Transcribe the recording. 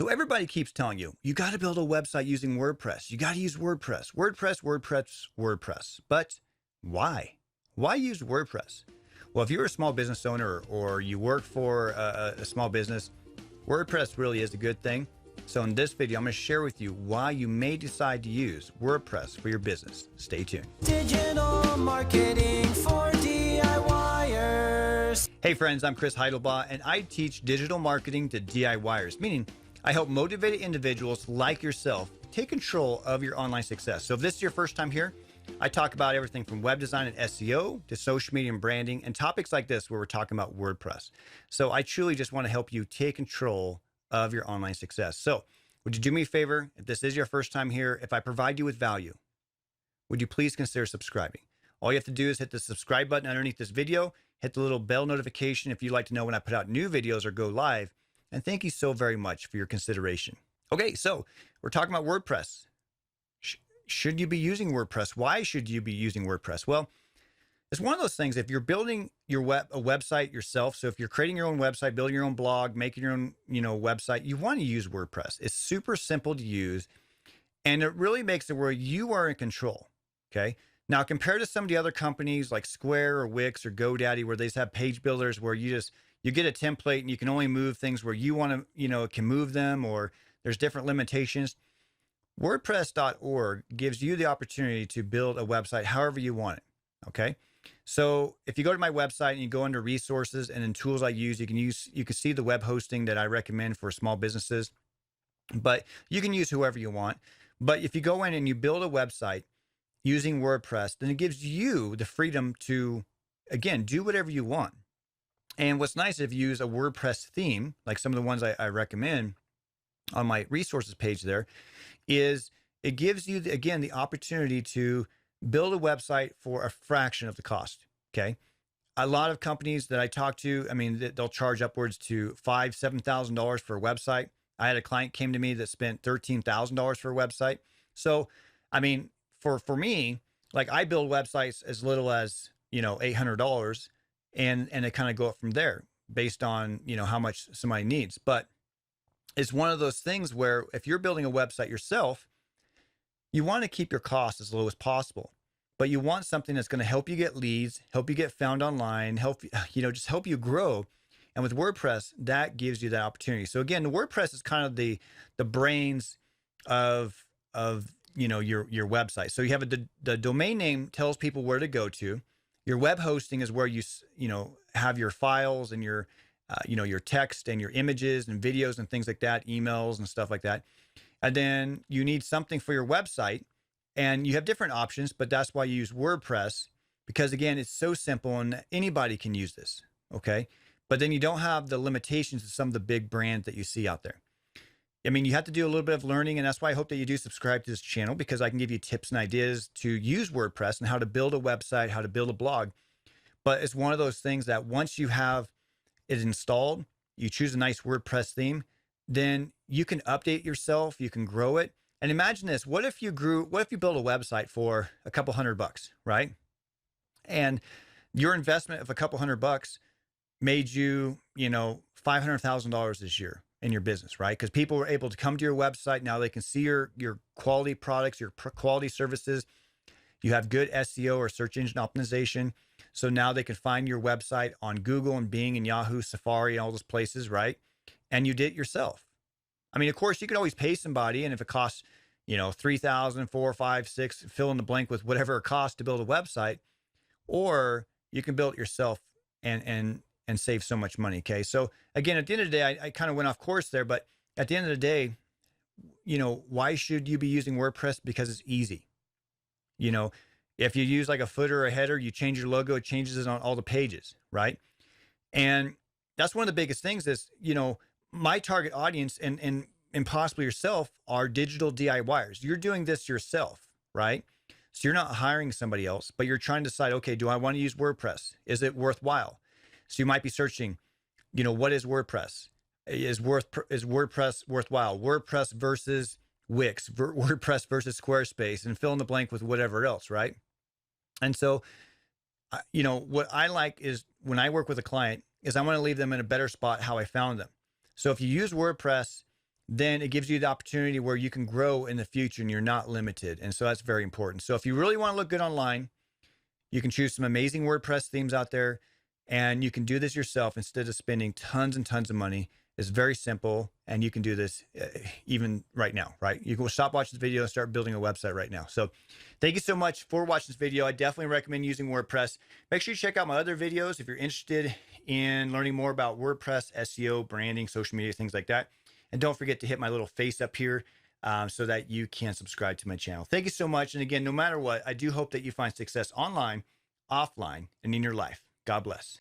So everybody keeps telling you, you got to build a website using WordPress. You got to use WordPress, WordPress, WordPress, WordPress. But why? Why use WordPress? Well, if you're a small business owner or you work for a small business, WordPress really is a good thing. So in this video, I'm going to share with you why you may decide to use WordPress for your business. Stay tuned. Digital marketing for DIYers. Hey friends, I'm Heidlebaugh, and I teach digital marketing to DIYers, meaning I help motivated individuals like yourself take control of your online success. So if this is your first time here, I talk about everything from web design and SEO to social media and branding and topics like this where we're talking about WordPress. So I truly just want to help you take control of your online success. So would you do me a favor? If this is your first time here, if I provide you with value, would you please consider subscribing? All you have to do is hit the subscribe button underneath this video, hit the little bell notification if you'd like to know when I put out new videos or go live. And thank you so very much for your consideration. Okay, so we're talking about WordPress. Should you be using WordPress? Why should you be using WordPress? Well, it's one of those things. If you're building your a website yourself, so if you're creating your own website, building your own blog, making your own website, you want to use WordPress. It's super simple to use, and it really makes it where you are in control. Okay. Now, compared to some of the other companies like Square or Wix or GoDaddy, where they just have page builders where you get a template and you can only move things where you want to, can move them, or there's different limitations. WordPress.org gives you the opportunity to build a website however you want it. Okay. So if you go to my website and you go under resources and in tools I use, you can see the web hosting that I recommend for small businesses, but you can use whoever you want. But if you go in and you build a website using WordPress, then it gives you the freedom to, again, do whatever you want. And what's nice if you use a WordPress theme, like some of the ones I recommend on my resources page there, is it gives you, again, the opportunity to build a website for a fraction of the cost, okay? A lot of companies that I talk to, I mean, they'll charge upwards to $5,000, $7,000 for a website. I had a client came to me that spent $13,000 for a website. So, I mean, for me, like I build websites as little as, $800, and they kind of go up from there based on, how much somebody needs. But it's one of those things where if you're building a website yourself, you want to keep your costs as low as possible, but you want something that's going to help you get leads, help you get found online, just help you grow. And with WordPress, that gives you that opportunity. So again, WordPress is kind of the brains of your website. So you have the domain name tells people where to go to. Your web hosting is where you have your files and your your text and your images and videos and things like that, emails and stuff like that. And then you need something for your website, and you have different options, but that's why you use WordPress, because again, it's so simple and anybody can use this. Okay. But then you don't have the limitations of some of the big brands that you see out there. I mean, you have to do a little bit of learning, and that's why I hope that you do subscribe to this channel, because I can give you tips and ideas to use WordPress and how to build a website, how to build a blog. But it's one of those things that once you have it installed, you choose a nice WordPress theme, then you can update yourself, you can grow it. And imagine this, what if you built a website for a couple $100, right? And your investment of a couple $100 made you, $500,000 this year in your business, right? Because people were able to come to your website. Now they can see your quality products, your quality services. You have good SEO or search engine optimization. So now they can find your website on Google and Bing and Yahoo, Safari, and all those places, right? And you did it yourself. I mean, of course, you can always pay somebody, and if it costs, $3,000, $4,000, $5,000, $6,000, fill in the blank with whatever it costs to build a website, or you can build it yourself and save so much money. Okay. So again, at the end of the day, I kind of went off course there, but at the end of the day, why should you be using WordPress? Because it's easy. If you use like a footer or a header, you change your logo, it changes it on all the pages, right? And that's one of the biggest things is, my target audience and possibly yourself are digital DIYers. You're doing this yourself, right? So you're not hiring somebody else, but you're trying to decide, okay, do I want to use WordPress? Is it worthwhile? So you might be searching, what is WordPress? Is WordPress worthwhile? WordPress versus Wix, WordPress versus Squarespace, and fill in the blank with whatever else, right? And so, what I like is when I work with a client is I want to leave them in a better spot how I found them. So if you use WordPress, then it gives you the opportunity where you can grow in the future and you're not limited. And so that's very important. So if you really want to look good online, you can choose some amazing WordPress themes out there, and you can do this yourself instead of spending tons and tons of money. It's very simple, and you can do this even right now, right? You can stop watching this video and start building a website right now. So thank you so much for watching this video. I definitely recommend using WordPress. Make sure you check out my other videos if you're interested in learning more about WordPress, SEO, branding, social media, things like that. And don't forget to hit my little face up here so that you can subscribe to my channel. Thank you so much. And again, no matter what, I do hope that you find success online, offline, and in your life. God bless.